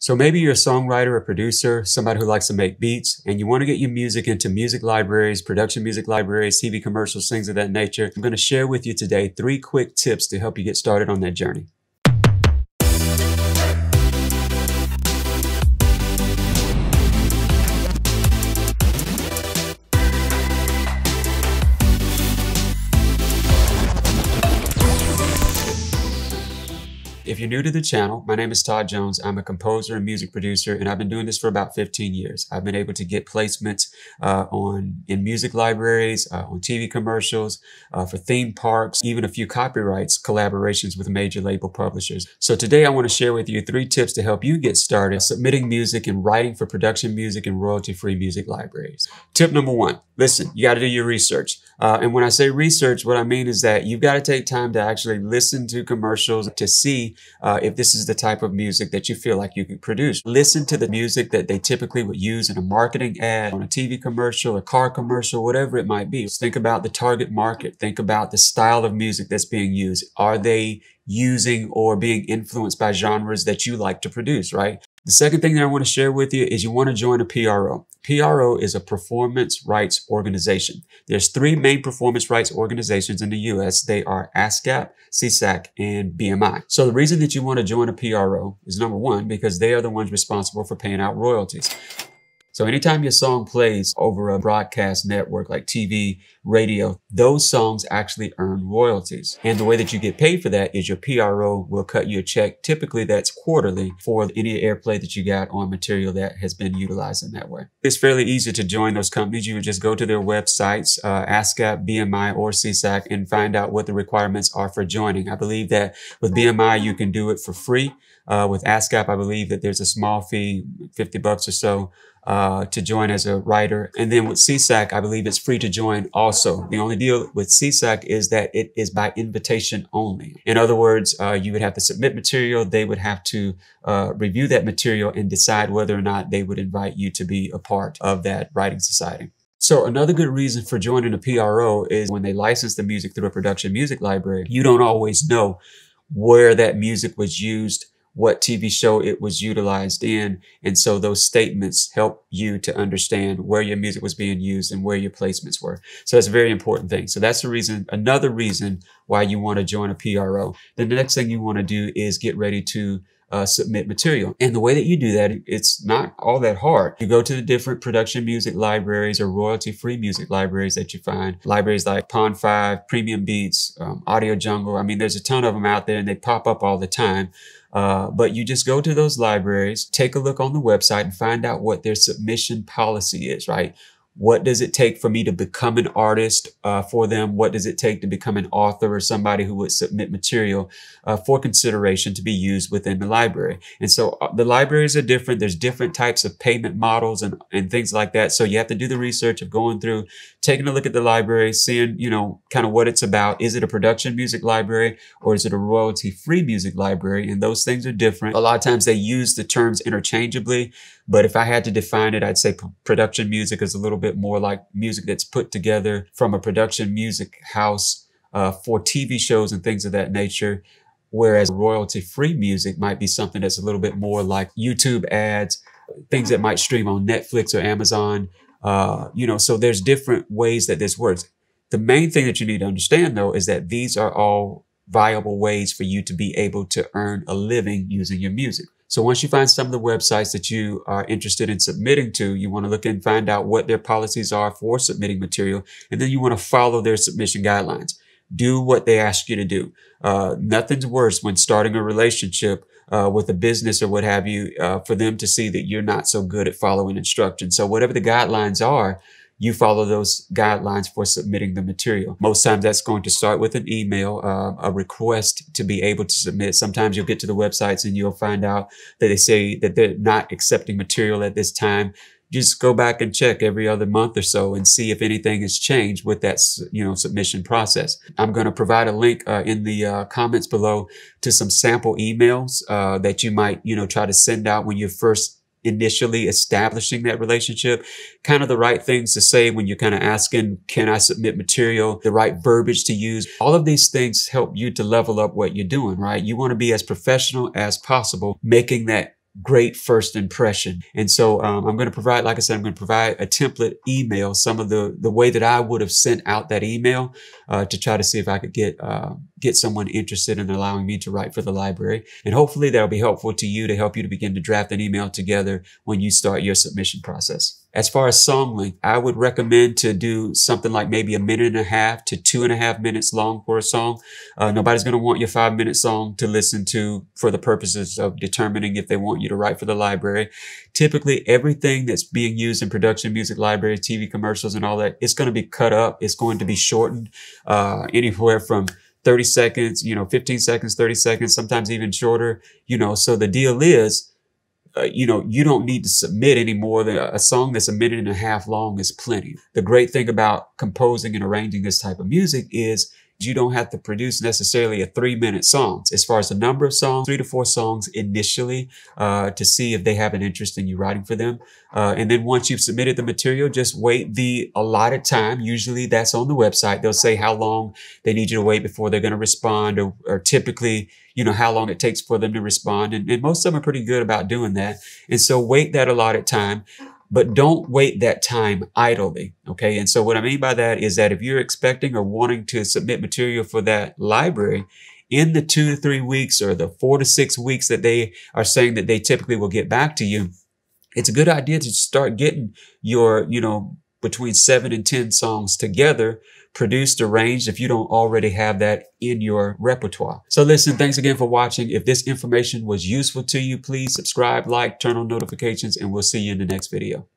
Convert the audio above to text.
So maybe you're a songwriter, a producer, somebody who likes to make beats, and you want to get your music into music libraries, production music libraries, TV commercials, things of that nature. I'm going to share with you today 3 quick tips to help you get started on that journey. If you're new to the channel, my name is Todd Jones. I'm a composer and music producer, and I've been doing this for about 15 years. I've been able to get placements in music libraries, on TV commercials, for theme parks, even a few copyrights, collaborations with major label publishers. So today I want to share with you 3 tips to help you get started submitting music and writing for production music and royalty-free music libraries. Tip number 1, listen, you got to do your research. And when I say research, what I mean is that you've got to take time to actually listen to commercials to see if this is the type of music that you feel like you can produce. Listen to the music that they typically would use in a marketing ad, on a TV commercial, a car commercial, whatever it might be. Think about the target market. Think about the style of music that's being used. Are they using or being influenced by genres that you like to produce, right? The second thing that I want to share with you is you want to join a PRO. PRO is a performance rights organization. There's 3 main performance rights organizations in the US. They are ASCAP, SESAC, and BMI. So the reason that you want to join a PRO is number 1, because they are the ones responsible for paying out royalties. So anytime your song plays over a broadcast network like TV, radio, those songs actually earn royalties. And the way that you get paid for that is your PRO will cut you a check. Typically that's quarterly for any airplay that you got on material that has been utilized in that way. It's fairly easy to join those companies. You would just go to their websites, ASCAP, BMI, or SESAC, and find out what the requirements are for joining. I believe that with BMI, you can do it for free. With ASCAP, I believe that there's a small fee, $50 or so, to join as a writer. And then with SESAC, I believe it's free to join also. The only deal with SESAC is that it is by invitation only. In other words, you would have to submit material. They would have to review that material and decide whether or not they would invite you to be a part of that writing society. So another good reason for joining a PRO is when they license the music through a production music library, you don't always know where that music was used, what TV show it was utilized in. And so those statements help you to understand where your music was being used and where your placements were. So that's a very important thing. So that's the reason, another reason why you want to join a PRO. Then the next thing you want to do is get ready to submit material. And the way that you do that, it's not all that hard. You go to the different production music libraries or royalty-free music libraries that you find. Libraries like Pond5, Premium Beats, Audio Jungle. I mean, there's a ton of them out there and they pop up all the time. But you just go to those libraries, take a look on the website and find out what their submission policy is, right? What does it take for me to become an artist for them? What does it take to become an author or somebody who would submit material for consideration to be used within the library? And so the libraries are different. There's different types of payment models and things like that. So you have to do the research of going through, taking a look at the library, seeing, you know, kind of what it's about. Is it a production music library or is it a royalty-free music library? And those things are different. A lot of times they use the terms interchangeably, but if I had to define it, I'd say production music is a little bit more like music that's put together from a production music house for TV shows and things of that nature. Whereas royalty-free music might be something that's a little bit more like YouTube ads, things that might stream on Netflix or Amazon. You know, so there's different ways that this works. The main thing that you need to understand, though, is that these are all viable ways for you to be able to earn a living using your music. So once you find some of the websites that you are interested in submitting to, you want to look and find out what their policies are for submitting material. And then you want to follow their submission guidelines. Do what they ask you to do. Nothing's worse when starting a relationship with a business or what have you, for them to see that you're not so good at following instructions. So whatever the guidelines are, you follow those guidelines for submitting the material. Most times that's going to start with an email, a request to be able to submit. Sometimes you'll get to the websites and you'll find out that they say that they're not accepting material at this time. Just go back and check every other month or so and see if anything has changed with that, you know, submission process. I'm going to provide a link in the comments below to some sample emails that you might, you know, try to send out when you're first initially establishing that relationship, kind of the right things to say when you're kind of asking, can I submit material, the right verbiage to use. All of these things help you to level up what you're doing, right? You want to be as professional as possible, making that great first impression. And so I'm going to provide, like I said, I'm going to provide a template email, some of the way that I would have sent out that email to try to see if I could get someone interested in allowing me to write for the library. And hopefully that'll be helpful to you to help you to begin to draft an email together when you start your submission process. As far as song length, I would recommend to do something like maybe 1.5 to 2.5 minutes long for a song. Nobody's going to want your 5-minute song to listen to for the purposes of determining if they want you to write for the library. Typically, everything that's being used in production music libraries, TV commercials and all that, it's going to be cut up. It's going to be shortened anywhere from 30 seconds, 15 seconds, 30 seconds, sometimes even shorter, so the deal is, you don't need to submit any more than a song that's 1.5 minutes long is plenty. The great thing about composing and arranging this type of music is you don't have to produce necessarily a 3-minute song. As far as the number of songs, 3 to 4 songs initially to see if they have an interest in you writing for them. And then once you've submitted the material, just wait the allotted time. Usually that's on the website. They'll say how long they need you to wait before they're going to respond or typically, how long it takes for them to respond. And most of them are pretty good about doing that. And so wait that allotted time. But don't wait that time idly, okay? And so what I mean by that is that if you're expecting or wanting to submit material for that library in the 2 to 3 weeks or the 4 to 6 weeks that they are saying that they typically will get back to you, it's a good idea to start getting your, between 7 and 10 songs together, produced, arranged, if you don't already have that in your repertoire. So listen, thanks again for watching. If this information was useful to you, please subscribe, like, turn on notifications, and we'll see you in the next video.